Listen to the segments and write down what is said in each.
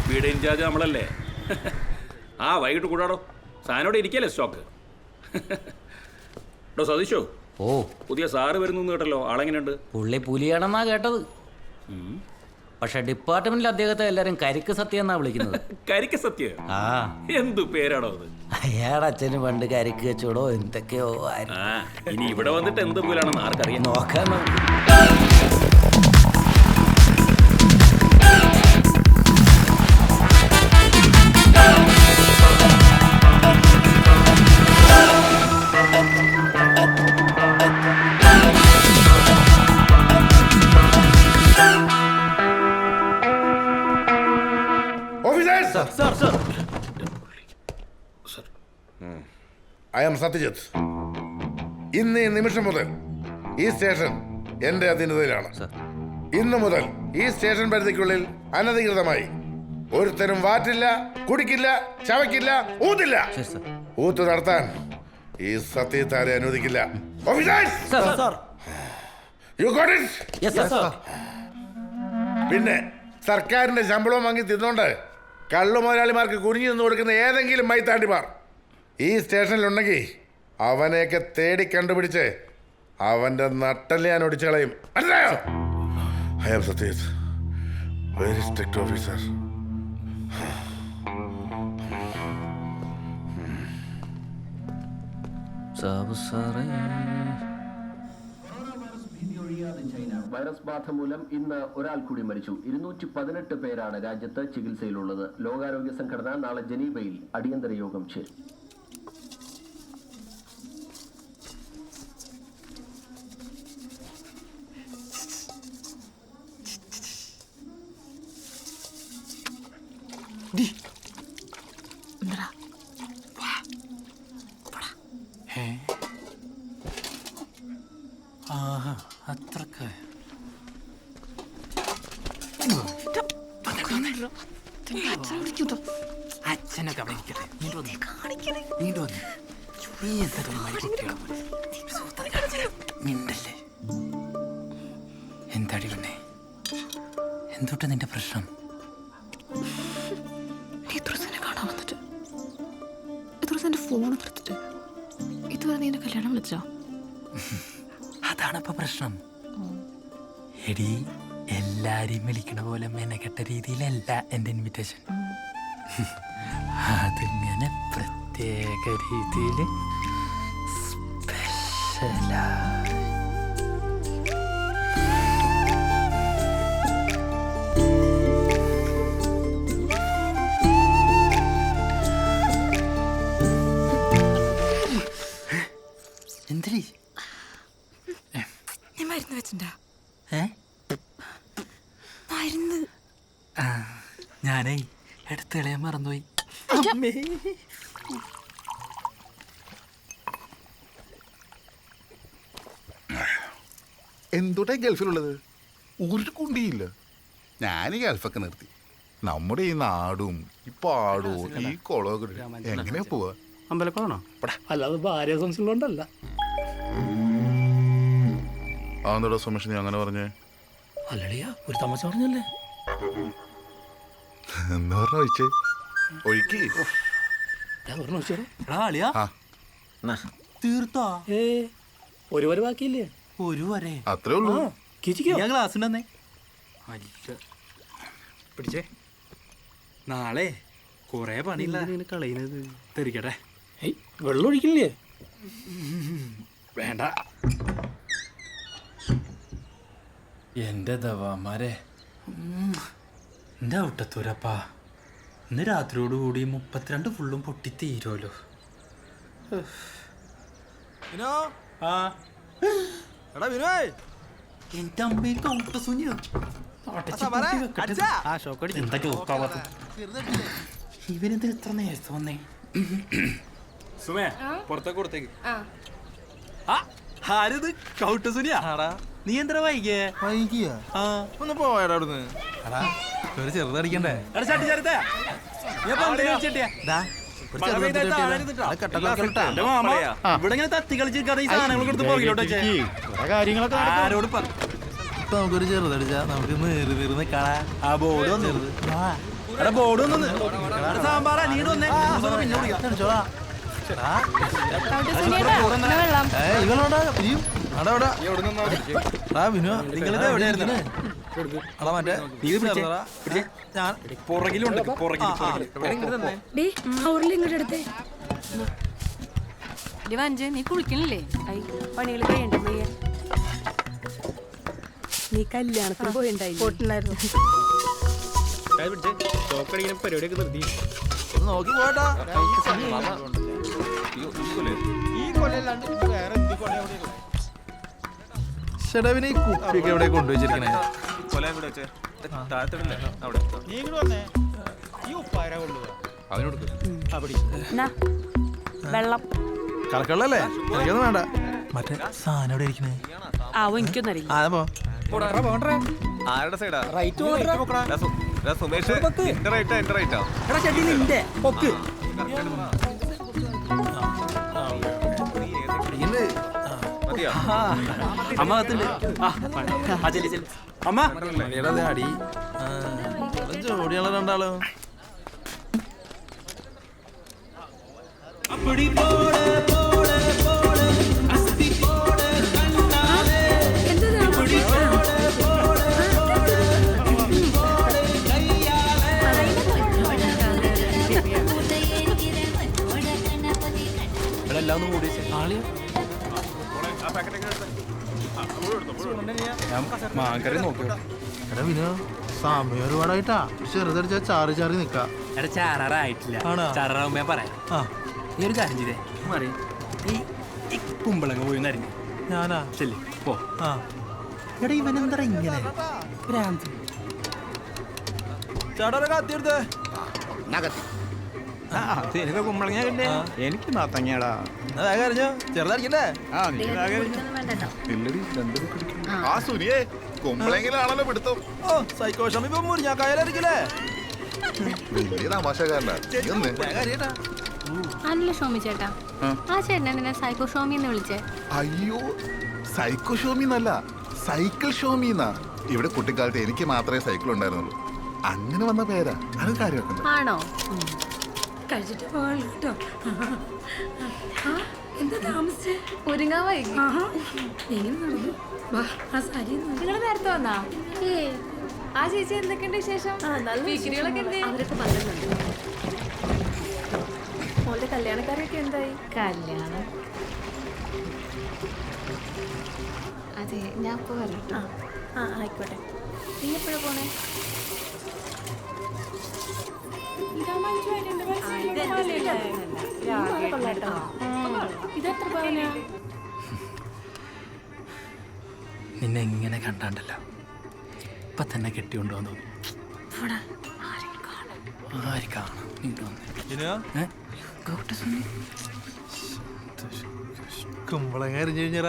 വീട് ഇൻചാർജ് നമ്മളല്ലേ. ആ വൈകിട്ട് കൂടാടോ, സാധനോടെ ഇരിക്കല്ലേ സ്റ്റോക്ക്. ഡോ സതീഷോ, ഓ പുതിയ സാറ് വരുന്നു കേട്ടല്ലോ, ആളെങ്ങനെയുണ്ട്? പുള്ളി പുലിയാണെന്നാ കേട്ടത്. പക്ഷെ ഡിപ്പാർട്ട്മെന്റിൽ അദ്ദേഹത്തെ എല്ലാരും കരിക്ക് സത്യം എന്നാ വിളിക്കുന്നത്. കരിക്ക് സത്യ? ആ, എന്തു പേരാണോ അത്? അയാളുടെ അച്ഛന് പണ്ട് കരിക്ക് വെച്ചോടോ എന്തൊക്കെയോ. ഇനി ഇവിടെ വന്നിട്ട് എന്ത് പോലാണെന്ന് ആർക്കറിയാം. നോക്കാൻ I am സത്യജിത്ത്. ഇന്ന് ഈ നിമിഷം മുതൽ ഈ സ്റ്റേഷൻ എന്റെ അധീനതയിലാണ്. ഇന്നു മുതൽ ഈ സ്റ്റേഷൻ പരിധിക്കുള്ളിൽ അനധികൃതമായി ഒരുത്തരും വാറ്റില്ല, കുടിക്കില്ല, ചവയ്ക്കില്ല, ഊത്തില്ല. ഊത്ത് നടത്താൻ ഈ സത്യജിത്ത് ആരെ അനുവദിക്കില്ല. പിന്നെ സർക്കാരിന്റെ ശമ്പളവും വാങ്ങി തിന്നോണ്ട് കള്ളു മുതലാളിമാർക്ക് കുനിഞ്ഞു നിന്ന് കൊടുക്കുന്ന ഏതെങ്കിലും മൈത്താണ്ടിമാർ ഈ സ്റ്റേഷനിലുണ്ടെങ്കിൽ അവനെയൊക്കെ തേടി കണ്ടുപിടിച്ച് അവന്റെ നട്ടല് ഞാൻ ഒടിച്ചു കളയും. മനസ്സിലായോ? I am Satyajit, very strict officer. Virus ബാധ മൂലം ഇന്ന് ഒരാൾ കൂടി മരിച്ചു. 218 പേരാണ് രാജ്യത്ത് ചികിത്സയിലുള്ളത്. ലോകാരോഗ്യ സംഘടന നാളെ ജനീവയിൽ അടിയന്തര യോഗം ചേരും. അത്രക്ക് അച്ഛനൊക്കെ അവിടെ മിണ്ടല്ലേ. എന്താടി പിന്നെ എന്തൊട്ട് നിന്റെ പ്രശ്നം? കാണാൻ വന്നിട്ട് എന്റെ ഫോൺ എടുത്തിട്ട് ഇതുവരെ നീ എന്നെ കല്യാണം വിളിച്ചോ? അതാണിപ്പോ പ്രശ്നം. എടി, എല്ലാരെയും വിളിക്കണ പോലെ മെനക്കെട്ട രീതിയിലല്ല എന്റെ ഇൻവിറ്റേഷൻ. അതിങ്ങനെ പ്രത്യേക രീതിയിൽ സ്പെഷ്യലാ. എന്തിരി മരുന്ന് വെച്ചിട്ടുണ്ടാ? ഞാനേ എടുത്ത് കളയാൻ മറന്നുപോയി. എന്തുട്ടാ ഗൾഫിലുള്ളത്? ഒരു കുണ്ടിയില്ല. ഞാൻ ഈ ഗൾഫൊക്കെ നിർത്തി. നമ്മുടെ ഈ നാടും ഈ പാടവും ഈ കുളമൊക്കെ എങ്ങനെയാ പോവാ? അമ്പലക്കുളമാണോ? അല്ലാതെ ഭാര്യ സംശയമുള്ളതല്ല. അതെന്താ സുമേഷ് നീ അങ്ങനെ പറഞ്ഞേ? അല്ലടിയാ, ഒരു തമാശ പറഞ്ഞല്ലേ. എന്താ പറഞ്ഞ ഒഴിച്ചേ? ഒഴിക്ക്. തീർത്തോ? ഒരു വരെ ബാക്കിയില്ലേ? ഒരു വരെ അത്രേ ഉള്ളൂ. ക്ലാസ് ഉണ്ടെന്നേ. പിടിച്ചേ, നാളെ കൊറേ പണിയില്ല. കളയുന്നത് തെറിക്കട്ടെ. വെള്ളം ഒഴിക്കില്ലേ? വേണ്ട. എന്റെ ദവാമാരെ, എന്റെ ഔട്ടത്തൂരപ്പാ, ഇന്ന് രാത്രിയോടുകൂടി 32 ഫുള്ളും പൊട്ടി തീരുമല്ലോ. എന്റെ അമ്മയ്ക്ക് ഔട്ടസൂഞ്ഞ ഇവനെന്തിന് ഇത്ര നേരത്തെ വന്നേ? സുമേ, പുറത്തേക്ക് കൊടുത്തേക്ക്. ആരത്? കൗട്ടസുനിയാ? നീ എന്താ വൈകിയ? ഒന്ന് പോയടാ അവിടുന്ന്. ഒരു ചെറുതടിക്കണ്ടേ? ഇവിടെ ഇങ്ങനെ തത്തി കളിച്ചിരിക്കാതെ ഈ സാധനങ്ങൾ കൊടുത്ത് പോകില്ലോട്ടെ. ആരോട് നമുക്കൊരു ചെറുതടിച്ചാ നമുക്ക് നീറി നീർന്ന് കാണാ. ആ ബോർഡ് വന്നിരുന്നു. എടാ ബോർഡ് ഒന്ന് സാമ്പാറാ നീ വന്നേ ഇവളോടാ പിരിയും അടാ വിനു നിങ്ങളിത് എവിടെയായിരുന്നു അടാ മറ്റേ ഞാൻ പുറകിലുണ്ട് പുറകിൽ വഞ്ചേ നീ കുളിക്കണില്ലേ പണികൾ കഴിയണ്ട മയ്യ നീ കല്യാണത്തിന് പോയിണ്ടായിരുന്നു പരിപാടിയൊക്കെ നിർത്തി നോക്കി പോട്ടാ ഷെഡവിനെ ഈ കുപ്പിയൊക്കെ എവിടെ കൊണ്ടുവച്ചിരിക്കണേ വെള്ളം കലക്കള്ളല്ലേ എനിക്കൊന്നും വേണ്ട മറ്റേ സാധനം എവിടെ ഇരിക്കണേ ആവോ എനിക്കൊന്നറിയില്ല അതപ്പോ ആരുടെ സൈഡാ സുമേഷ് എന്റെ റൈറ്റാ എന്റെ റൈറ്റാ മതിയോ അമ്മ അമ്മ അടി ജോഡിയുള്ള രണ്ടാളോ എല്ലാം ഒന്ന് കൂടി ആളിയാ മാങ്കറി നോക്കൂ എടാ വിനു സമയം ഒരുപാടായിട്ടാ ചെറുതടിച്ചാ ചാറി ചാറി നിക്കാ എടാ ചാറാറായിട്ടില്ല ചാറാറാകുമ്പോ ഞാൻ പറയാം നീ ഒരു കാര്യം ചെയ്തേ മാറി ഈ കുമ്പളങ്ങ പോയി നരിഞ്ഞു ഞാനാ ശരി പോ ആ എടാ ഇവനെന്താ ഇങ്ങനെ ഭ്രാന്ത് ചേട്ടാ കത്തിയെടുത്തേ കുമ്പളങ്ങ കിട്ടേ എനിക്ക് നാത്തങ്ങയാടാ അറിഞ്ഞോ ചെറുതടിക്കണ്ടേ ആ സുനിയേ കുമ്പളെങ്കിലാണല്ലോ പിടുത്തം ഓ സൈക്കോഷം ഇപ്പൊ മുരിഞ്ഞാക്കായാലായിരിക്കില്ലേ വലിയ തമാശക്കാരനാ നീ ഒന്ന്. അല്ല ഷോമി ചേട്ടാ ആ ചേട്ടൻ എന്തിനാ സൈക്കോ ഷോമി എന്ന് വിളിച്ചേ അയ്യോ സൈക്കോ ഷോമിന്നല്ല സൈക്കിൾ ഷോമിന്നാ. ഇവിടെ കുട്ടിക്കാലത്ത് എനിക്ക് മാത്രമേ സൈക്കിൾ ഉണ്ടായിരുന്നുള്ളൂ. അങ്ങനെ വന്ന പേരാ. അത് കാര്യമൊക്കെ ആണോ കഴിച്ചിട്ട് പോകാൻ കേട്ടോ. എന്താ താമസിച്ചേ? ഒരുങ്ങാൻ വൈകി എങ്ങനെ നടന്നു? വാ ആ സാരി നിങ്ങൾ നേരത്തെ വന്നാ ആ ചേച്ചി എന്തൊക്കെയുണ്ട് വിശേഷം? വിക്രികളൊക്കെ എന്തേ? അവരൊക്കെ പറയുന്നുണ്ട്. മോളുടെ കല്യാണക്കാരൊക്കെ എന്തായി? കല്യാണം അതെ ഞാൻ ഇപ്പൊ വരട്ടോ. ആയിക്കോട്ടെ. നീ എപ്പോഴാ പോണേ? ഇതെത്ര പവനാ? നിന്നെ എങ്ങനെ കണ്ടാണ്ടല്ലോ ഇപ്പൊ തന്നെ കെട്ടിക്കൊണ്ടുവന്നു. ആര് കാണും കുമ്പളങ്ങ എറിഞ്ഞു കഴിഞ്ഞാ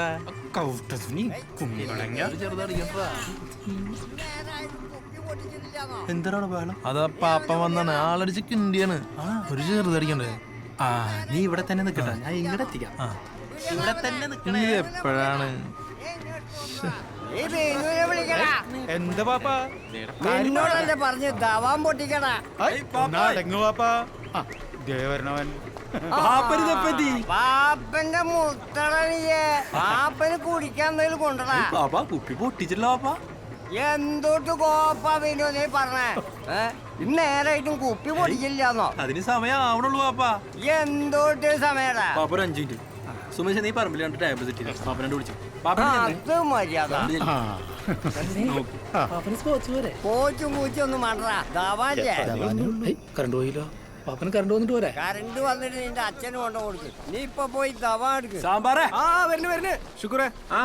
ചെറുതടിക്കണ്ടാ. എന്താണ് വേണം? അതാ പാപ്പ വന്നാണ് ആളടിച്ച് കിണ്ടിയാണ്. ഒരു ചെറുതടിക്കണ്ടേ? ആ നീ ഇവിടെ തന്നെ നിൽക്കട്ടെ, ഞാൻ ഇങ്ങടെ എത്തിക്കാം. ഇവിടെ തന്നെ നീ എപ്പോഴാണ്? എന്താ പാപ്പാ എന്നോടല്ലേ പറഞ്ഞ് ദവാൻ പൊട്ടിക്കടാ. ദേവരണവൻ പാപ്പന്റെ മുത്തടനിയെ പാപ്പന് കുടിക്കാൻ എന്തെങ്കിലും കൊണ്ടടാ. പാപ്പാ കുപ്പി പൊട്ടിച്ചില്ല പാപ്പാ. എന്തോട്ട് കോപ്പ വിനോദേ പറഞ്ഞേ? ഇന്ന് നേരായിട്ടും കുപ്പി പൊടിക്കില്ലാന്നോ? അതിന് സമയം ആവണുള്ളൂ പാപ്പാ. എന്തോട്ട് സമയടാ? പാപ്പ ഒരു 5 മിനിറ്റ്. സുമേഷ് നീ പറമ്പിൽ രണ്ട് ടേബിൾ സെറ്റ് ചെയ്തു. പാപ്പനോട് വിളിച്ചു. അത് മര്യാദ. കോച്ചും കൂച്ചും ഒന്നും വേണ്ടടാ. ദവാല്ലേ കറണ്ട് പോയില്ലോ. പാപ്പന് കറണ്ട് വന്നിട്ട് പോരെ. കറണ്ട് വന്നിട്ട് നിന്റെ അച്ഛന് കൊണ്ട് കൊടുക്കും. നീ ഇപ്പൊ പോയി ദവാ എടുക്കും. സാമ്പാറേ ആ വരുന്നു ശുക്രേ. ആ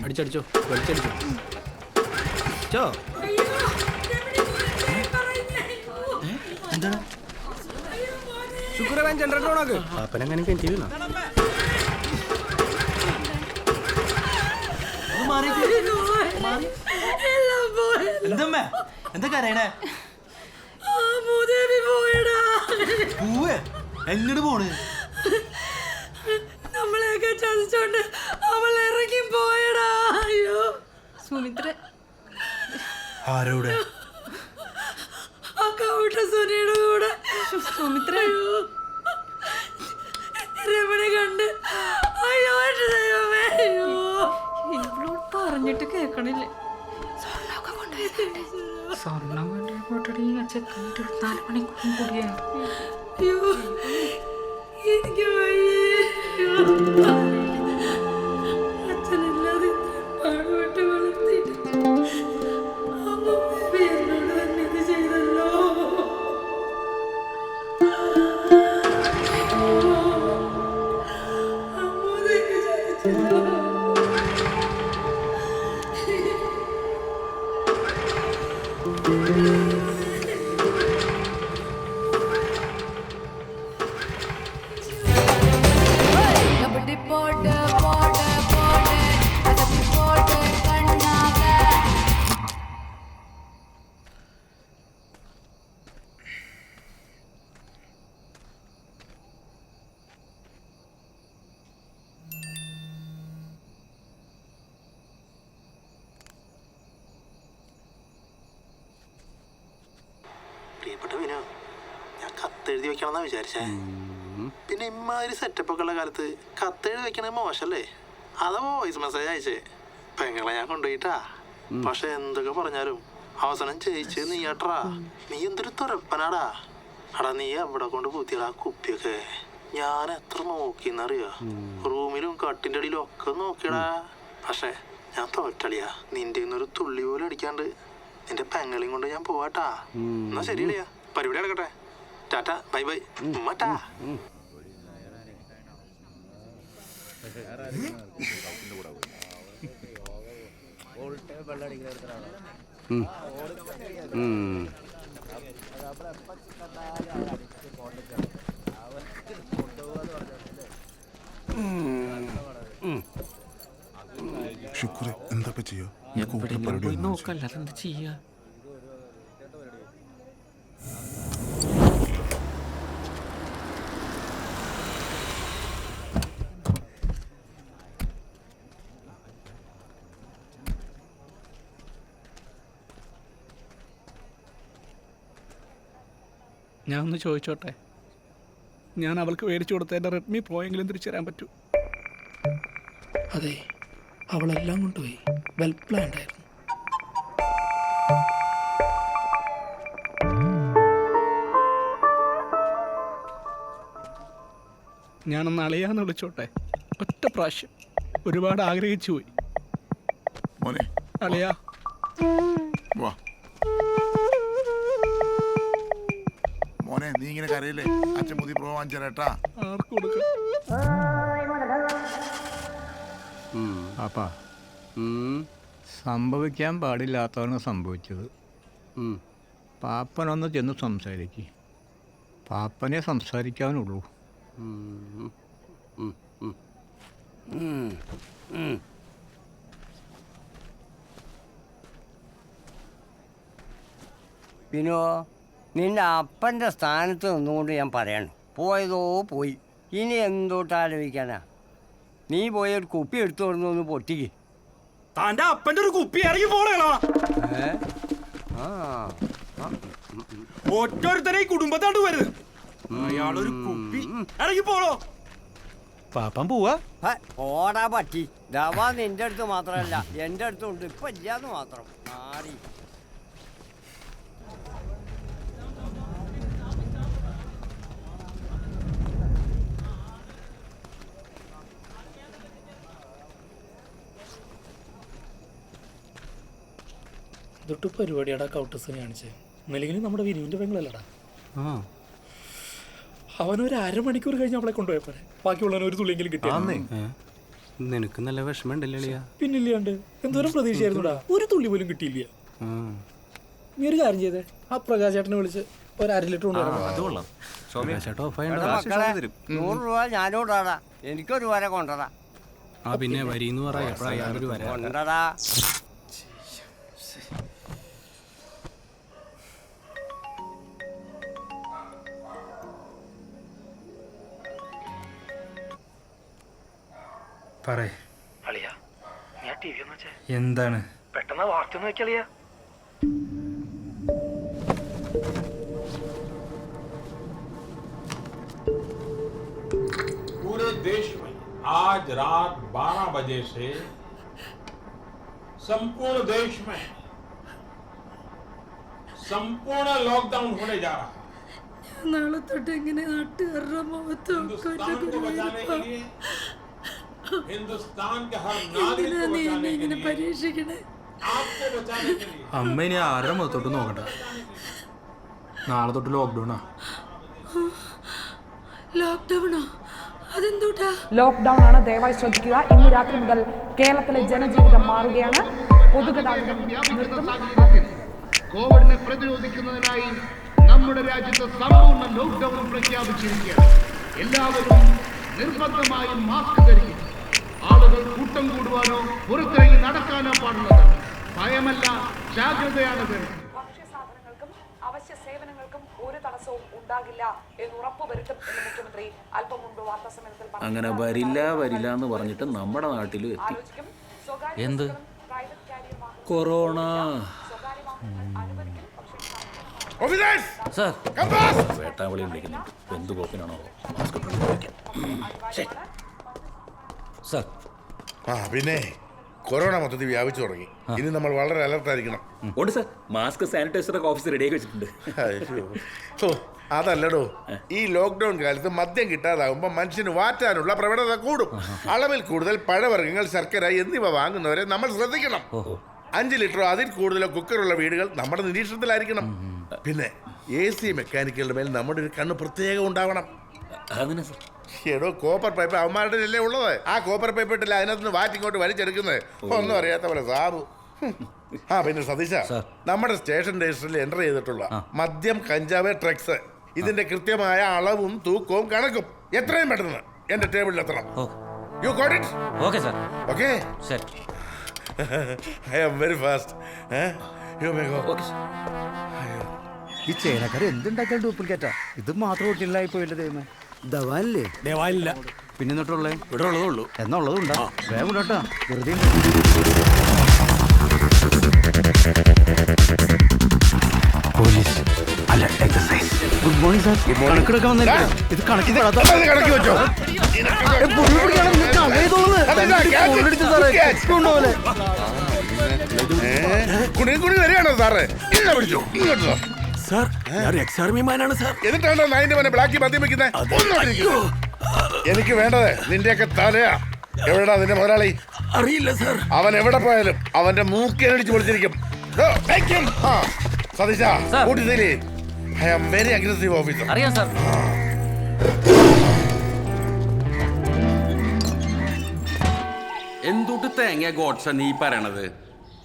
അടിച്ചടിച്ചോ വലിച്ചടിച്ചോ. എന്താണ് ശുക്രേ ജനറേറ്റർ ഓണാക്ക്. പാപ്പനെങ്ങനെ കെറ്റി വീണോ? എന്തമ്മേ എന്താ കരയണേ? പൂവേ എങ്ങോട്ട് പോണ്? നമ്മളെയൊക്കെ ചതിച്ചോണ്ട് അവൾ ഇറങ്ങി പോയടാ. അയ്യോ സുമിത്ര ആരോടെ? ആ കൗട്ട സുനിയുടെ കൂടെ സൗമിത്ര രമണി കണ്ട് അയ്യോ എന്റെ ദൈവമേ അയ്യോ ഇവളോട് പറഞ്ഞിട്ട് കേൾക്കണില്ലേ? സ്വർണ്ണമൊക്കെ കൊണ്ടുപോയി. സ്വർണ്ണം കൊണ്ടുപോയി ചെക്കൻ 24 മണിക്കൂറും കൂടിയാ. അയ്യോ എനിക്ക് വയ്യേ. അയ്യോ. അച്ഛനില്ലാതെ പാടുപെട്ട് വളർത്തിയിട്ട് അമ്മ എന്നോട് തന്നെ ഇത് ചെയ്തല്ലോ. അമ്മ ഇതൊക്കെ ചെയ്തല്ലോ. പ്രിയപ്പെട്ട വിനോ, ഞാൻ കത്തെഴുതി വെക്കണമെന്നാ വിചാരിച്ചേ. പിന്നെ ഇമ്മാതിരി സെറ്റപ്പ് ഒക്കെ ഉള്ള കാലത്ത് കത്തെഴുതി വെക്കണേ മോശല്ലേ? അതാ വോയിസ് മെസ്സേജ് അയച്ചേ. പെങ്ങളെ ഞാൻ കൊണ്ടുപോയിട്ടാ. പക്ഷെ എന്തൊക്കെ പറഞ്ഞാലും അവസാനം ജയിച്ച് നീയാട്ടാ. നീ എന്തൊരു തുറപ്പനാടാ. അടാ നീ എവിടെ കൊണ്ട് പൂത്തിയടാ കുപ്പിയൊക്കെ? ഞാൻ എത്ര നോക്കിന്നറിയോ? റൂമിലും കട്ടിന്റെ അടിയിലും ഒക്കെ നോക്കിയടാ. പക്ഷെ ഞാൻ തോറ്റളിയാ. നിന്റെ ഒരു തുള്ളി പോലും അടിക്കാണ്ട് നിന്റെ പെങ്ങളെയും കൊണ്ട് ഞാൻ പോവാട്ടാ. എന്നാ ശരിയല്ലയാ, പരിപാടി നടക്കട്ടെ. ടാറ്റ, ബൈ ബൈ, ഉമ്മട്ടാ. ശുക്ര എന്താ ചെയ്യോ? നോക്കല്ലാതെ എന്താ ചെയ്യാ? ഞാൻ ഒന്ന് ചോദിച്ചോട്ടെ, ഞാൻ അവൾക്ക് മേടിച്ചു കൊടുത്ത എൻ്റെ റെഡ്മി പ്രോ എങ്കിലും തിരിച്ചു തരാൻ പറ്റൂ? അതെ, അവളെല്ലാം കൊണ്ടുപോയി. വെൽ പ്ലാൻഡ് ആയിരുന്നു. ഞാനൊന്ന് അളിയാന്ന് വിളിച്ചോട്ടെ? ഒറ്റ പ്രാവശ്യം. ഒരുപാട് ആഗ്രഹിച്ചു പോയി. മോനെ അളിയാ വാ. മോനെ നീ ഇങ്ങനെ കരയില്ലേ? അച്ഛൻ പുതിയ പ്രോ വാങ്ങിച്ചേട്ടാ. ആർക്ക് കൊടുക്കാം? പാപ്പാ, സംഭവിക്കാൻ പാടില്ലാത്തവണ് സംഭവിച്ചത്. പാപ്പനൊന്ന് ചെന്ന് സംസാരിക്ക്. പാപ്പനെ സംസാരിക്കാനുള്ളൂ. പിന്നോ നിന്റെ അപ്പൻ്റെ സ്ഥാനത്ത് നിന്നുകൊണ്ട് ഞാൻ പറയണം, പോയതോ പോയി. ഇനി എന്തോട്ട് ആലോചിക്കാനാ? നീ പോയി ഒരു കുപ്പി എടുത്തു കൊടുന്നൊന്ന് പൊട്ടിക്ക്. തന്റെ അപ്പന്റെ ഒരു കുപ്പി ഇറങ്ങി പോണേണോ? ഒറ്റൊരുത്തരെ ഈ കുടുംബത്താണ്ട് വരുന്നത്. അയാളൊരു കുപ്പി ഇറങ്ങി പോണോ? പാപ്പൻ പോവാ? ഓടാ പറ്റി. ദവാ നിന്റെ അടുത്ത് മാത്രമല്ല എൻ്റെ അടുത്തുണ്ട്. ഇപ്പം ഇല്ലാന്ന് മാത്രം. ആടി ഇതൊട്ട് പരിപാടിയാടാ കൗട്ടസിനെ കാണിച്ചേ. ഒന്നല്ലെങ്കിലും നമ്മുടെ വിനുവിൻ്റെ പെങ്ങളല്ലടാ. അവനൊരു അരമണിക്കൂർ കഴിഞ്ഞ് അവളെ കൊണ്ടുപോയപ്പോരെ. ബാക്കിയുള്ളവന് ഒരു തുള്ളിയെങ്കിലും കിട്ടിയ. നിനക്ക് നല്ല വിഷമം ഉണ്ടല്ലേ? പിന്നില്ലാണ്ട് എന്തോരം പ്രതീക്ഷയായിരുന്നുടാ. ഒരു തുള്ളി പോലും കിട്ടിയില്ല. നീ ഒരു കാര്യം ചെയ്തേ, ആ പ്രകാശ് ചേട്ടനെ വിളിച്ച് ഒരു 1/2 ലിറ്റർ കൊണ്ടുവരാം. മക്കളെ 100 രൂപ ഞാനോടാടാ. എനിക്കൊരു വര കൊണ്ടടാ. പിന്നെ വരീന്ന് പറയാ കൊണ്ടടാ. എന്താണ് പെട്ടെന്ന് വാർത്ത നോക്കിയാളിയാ. देश में आज रात 12 बजे से संपूर्ण देश में संपूर्ण लॉकडाउन होने जा रहा है। നാളെ തൊട്ട് എങ്ങനെ നാട്ടുകാരുടെ മുഖത്ത് हिंदुस्तान को बचाने के लिए, हिंदुस्तान के हर नागरिक को बचाने के लिए, പരീക്ഷിക്കണേ आपको बचाने के लिए അമ്മ ഇനി ആരുടെ മുഖത്തോട്ട് നോക്കണ്ട. നാളെ തൊട്ട് ലോക്ക്ഡൗണാ. ലോക്ക്ഡൗണോ? അതെന്തൂട്ടാ? ലോക്ക്ഡൌൺ ആണ്, ദയവായി ശ്രദ്ധിക്കുക. ഇന്ന് രാത്രി മുതൽ കേരളത്തിലെ ജനജീവിതം മാറുകയാണ്. പൊതുഗതാഗതം നിർത്തും. കോവിഡിനെ പ്രതിരോധിക്കുന്നതിനായി നമ്മുടെ രാജ്യത്ത് സമ്പൂർണ്ണ ലോക്ക്ഡൌൺ പ്രഖ്യാപിച്ചിരിക്കുകയാണ്. എല്ലാവരും നിർബന്ധമായും മാസ്ക് ധരിക്കും. ആളുകൾ കൂട്ടം കൂടുവാനോ പുറത്തിറങ്ങി നടക്കാനോ പാടുള്ളതാണ്. ഭയമല്ല, ജാഗ്രതയാണ് വേണ്ടത്. ഭക്ഷ്യസാധനങ്ങൾക്കും അവശ്യ സേവനങ്ങൾക്കും ഒരു തടസ്സവും ഉണ്ടാകില്ല എന്ന് ഉറപ്പുവരുത്തും എന്ന് മുഖ്യമന്ത്രി അല്പം മുമ്പ് വാർത്താ സമ്മേളനത്തിൽ പറഞ്ഞു. അങ്ങനെ വരില്ല എന്ന് പറഞ്ഞിട്ട് നമ്മുടെ നാട്ടിലും എത്തി. ആലോചിക്കും. സ്വകാര്യ എന്ത്? പ്രൈവറ്റ് കാരിയർ വാഹനം കൊറോണ. സ്വകാര്യ വാഹനങ്ങൾ അനുവദിക്കും. വേട്ടാവളി വിളിക്കുന്നുണ്ട്. എന്ത് കോപ്പിനാണോ മാസ്ക് സർ. ആ പിന്നെ കൊറോണ മൊത്തത്തിൽ വ്യാപിച്ചു തുടങ്ങി. ഇനി നമ്മൾ വളരെ അലർട്ടായിരിക്കണം. ഉണ്ട് സർ. മാസ്ക് സാനിറ്റൈസറൊക്കെ ഓഫീസ് റെഡിയാക്കി വെച്ചിട്ടുണ്ട്. അതല്ലടോ, ഈ ലോക്ക്ഡൌൺ കാലത്ത് മദ്യം കിട്ടാതാകുമ്പോൾ മനുഷ്യന് വാറ്റാനുള്ള പ്രവണത കൂടും. അളവിൽ കൂടുതൽ പഴവർഗ്ഗങ്ങൾ, ശർക്കര എന്നിവ വാങ്ങുന്നവരെ നമ്മൾ ശ്രദ്ധിക്കണം. 5 ലിറ്ററോ അതിൽ കൂടുതലോ കുക്കറുള്ള വീടുകൾ നമ്മുടെ നിരീക്ഷണത്തിലായിരിക്കണം. പിന്നെ AC മെക്കാനിക്കുകളുടെ മേൽ നമ്മുടെ ഒരു കണ്ണ് പ്രത്യേകം ഉണ്ടാവണം. എടോ, കോപ്പർ പൈപ്പ് അവന്മാരുടെ അല്ലേ ഉള്ളത്. ആ കോപ്പർ പൈപ്പ് ഇട്ടില്ല അതിനകത്ത് വാറ്റിങ്ങോട്ട് വലിച്ചെടുക്കുന്നത്. ഒന്നും അറിയാത്ത പോലെ സാബു. ആ പിന്നെ സതീശ, നമ്മുടെ സ്റ്റേഷൻ രജിസ്റ്ററിൽ എൻ്റർ ചെയ്തിട്ടുള്ള മദ്യം, കഞ്ചാവ്, ഡ്രഗ്സ് ഇതിന്റെ കൃത്യമായ അളവും തൂക്കവും കണക്കും എത്രയും പെട്ടെന്ന് എന്റെ ടേബിളിൽ എത്തണം. You got it? Okay sir. Okay. I am very fast. You may go. ഈ ചേനക്കാർ എന്തുണ്ടാക്കിയാൽ ഡ്യൂപ്ലിക്കേറ്റാ? ഇത് മാത്രം ഒറിജിനലായി പോയില്ല. ദൈവമേ, ദവാല്ലേ? ദവാലില്ല. പിന്നെ എന്നിട്ടുള്ളേ ഇവിടെ ഉള്ളതുള്ളൂ. എന്നുള്ളതുണ്ടാ വേഗം കേട്ടാ. വെറുതെ പോലീസ് അല്ല, എക്സസൈസ്. Good morning sir. കണക്കെടുക്കാൻ വന്നില്ല. ഇത് കണക്കി വെച്ചോ. കുണി വരികയാണോ സാറേ? ഇല്ല, പിടിച്ചോ. ഇങ്ങോട്ടോ സാർ. ഞാൻ എക്സാർമിമാനാണ് സാർ. എന്നിട്ടാണോ നായിന്റെ മോനെ ബ്ലാക്കി മദ്യം വെക്കുന്നത്? എനിക്ക് വേണ്ടത് നിന്റെയൊക്കെ തലയാ. എവിടെടാ നിന്റെ മുതലാളി? അറിയില്ല സാർ. അവൻ എവിടെ പോയാലും അവന്റെ മൂക്കിനടിച്ച് പൊളിച്ചിരിക്കും. സതീശ, കൂട്ടിത്തിരി. I am very aggressive officer. അറിയാം സാർ. എന്തുട്ട് തേങ്ങ ഗോഡ്സ നീ പറയണത്?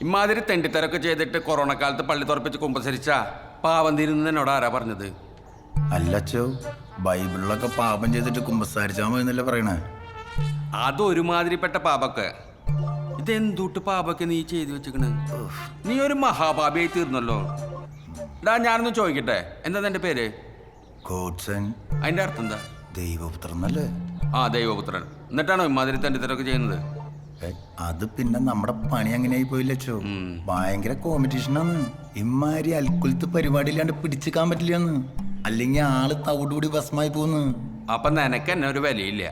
ഇമാതിരി തെണ്ടിത്തരൊക്കെ ചെയ്തിട്ട് കൊറോണ കാലത്ത് പള്ളി തുറപ്പിച്ച് കുമ്പസരിച്ച പാവം തിരുന്ന് എന്നോട് ആരാ പറഞ്ഞത്? അല്ലച്ചോ, ബൈബിളിലൊക്കെ പാപം ചെയ്തിട്ട് കുമ്പസാരിച്ചാൽ മതി എന്നല്ലേ പറയണേ? അതൊരുമാതിരിപ്പെട്ട പാപൊക്കെ. ഇതെന്തുട്ട് പാപൊക്കെ നീ ചെയ്തു വെച്ചിക്കണ്? നീ ഒരു മഹാപാപിയായി തീർന്നല്ലോ. ഡാ, ഞാനൊന്ന് ചോദിക്കട്ടെ, എന്താ നിന്റെ പേര്? ഗോഡ്സൺ. അതിന്റെ അർത്ഥം എന്താ? ദൈവപുത്രൻ എന്നല്ലേ? ആ, ദൈവപുത്രൻ. എന്നിട്ടാണോ ഇമാതിരി തെണ്ടിത്തരൊക്കെ ചെയ്യുന്നത്? അത് പിന്നെ നമ്മുടെ പണി അങ്ങനെയായി പോയില്ലച്ചോ. ഭയങ്കര കോമ്പറ്റീഷനാണ്. ഇമ്മാരി അൽക്കുലത്ത് പരിപാടിയില്ലാണ്ട് പിടിച്ചിക്കാൻ പറ്റില്ലെന്ന്. അല്ലെങ്കിൽ ആള് തവിടുകൂടി ഭസ്മായി പോന്ന്. അപ്പൊ നിനക്ക് എന്നെ ഒരു വിലയില്ല.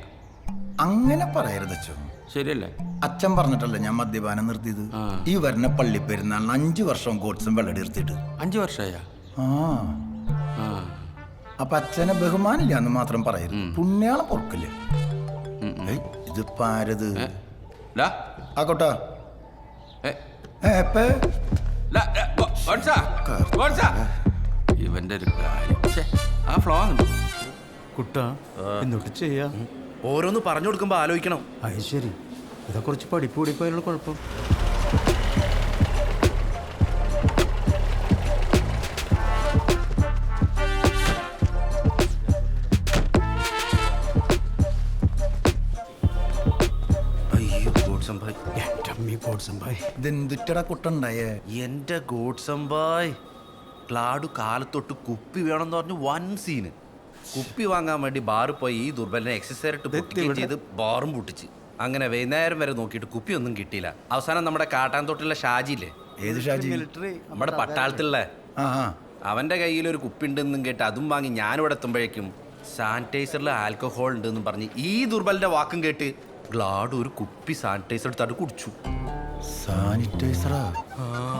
അങ്ങനെ പറയരുതച്ചോ. ശരിയല്ലേ? അച്ഛൻ പറഞ്ഞിട്ടല്ലേ ഞാൻ മദ്യപാനം നിർത്തിയത്. ഈ വരുന്ന പള്ളി പെരുന്നാളിന് 5 വർഷം ഗോഡ്സൺ വെള്ളടി നിർത്തിയിട്ട്. 5 വർഷമായ? ആ. അപ്പൊ അച്ഛനെ ബഹുമാനില്ല എന്ന് മാത്രം പറയരുത്. പുണ്യാളം പൊറക്കില്ല. ഇതിപ്പോ ആരത്? ആക്കോട്ടാ. ഇവന്റെ ഒരു കാര്യം. ആ ഫ്ലോ കുട്ടാ, എന്നിട്ട് ചെയ്യാ. ഓരോന്ന് പറഞ്ഞു കൊടുക്കുമ്പോ ആലോചിക്കണം. അത് ശരി. ഇതൊക്കെ കുറച്ച് പഠിപ്പ് കൂടിപ്പോയുള്ള കുഴപ്പം. ഇതെന്തുറ്റടാ കുട്ടുണ്ടായേ? എന്റെ ഗോഡ്സംബായ്, ക്ലാഡു കാലത്തൊട്ട് കുപ്പി വേണമെന്ന് പറഞ്ഞു വൻ സീന്. കുപ്പി വാങ്ങാൻ വേണ്ടി ബാറിൽ പോയി ഈ ദുർബലനെ എക്സസൈസ് പൊട്ടിക്കുകയും ചെയ്ത് ബാറും പൊട്ടിച്ച്. അങ്ങനെ വൈകുന്നേരം വരെ നോക്കിയിട്ട് കുപ്പിയൊന്നും കിട്ടിയില്ല. അവസാനം നമ്മുടെ കാട്ടാൻതൊട്ടുള്ള ഷാജിയില്ലേ? ഏത് ഷാജി? നമ്മുടെ പട്ടാളത്തിലുള്ള. ആ, അവന്റെ കയ്യിൽ ഒരു കുപ്പി ഉണ്ടെന്നും കേട്ട് അതും വാങ്ങി ഞാനിവിടെ എത്തുമ്പോഴേക്കും സാനിറ്റൈസറിൽ ആൽക്കഹോൾ ഉണ്ടെന്ന് പറഞ്ഞ് ഈ ദുർബലിന്റെ വാക്കും കേട്ട് ഗ്ലാഡ് ഒരു കുപ്പി സാനിറ്റൈസർ എടുത്താണ്ട് കുടിച്ചു. സാനിറ്റൈസറാ?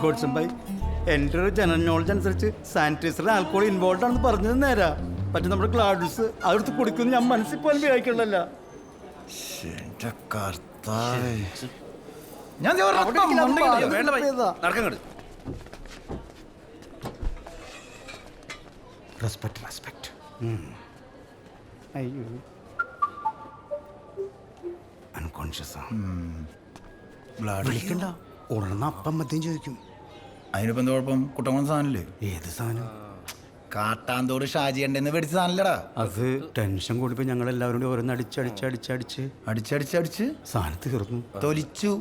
ഗോഡ്സൺ ഭായ്, എൻ്റെ ഒരു ജനറൽ നോളജ് അനുസരിച്ച് സാനിറ്റൈസറിൽ ആൽക്കോഹോൾ ഇൻവോൾവ് ആണെന്ന് പറഞ്ഞത് നേരാ. പക്ഷെ നമ്മുടെ ഗ്ലാഡ്സ് അതെടുത്ത് കുടിക്കുന്നു ഞാൻ മനസ്സിൽ പോലും വിചാരിക്കണല്ല. ഞാൻ റെസ്പെക്ട്. അയ്യോ, അൺകോൺഷ്യസാ. വിളിക്കണ്ട, ഉടനെ അപ്പം മദ്യം ചോദിക്കും. അതിനിപ്പോ എന്താ കുഴപ്പം? കുട്ടമ്മ സാധനല്ലേ? ഏത് സാധനം? കാട്ടാന്തോട് ഷാജിയണ്ടെന്ന് മേടിച്ച സാധനല്ലടാ. അത് ടെൻഷൻ കൂടിപ്പോ ഞങ്ങൾ എല്ലാവരും കൂടി ഓരോന്ന് അടിച്ച് സാധനം തീർന്നു, തൊലിച്ചു.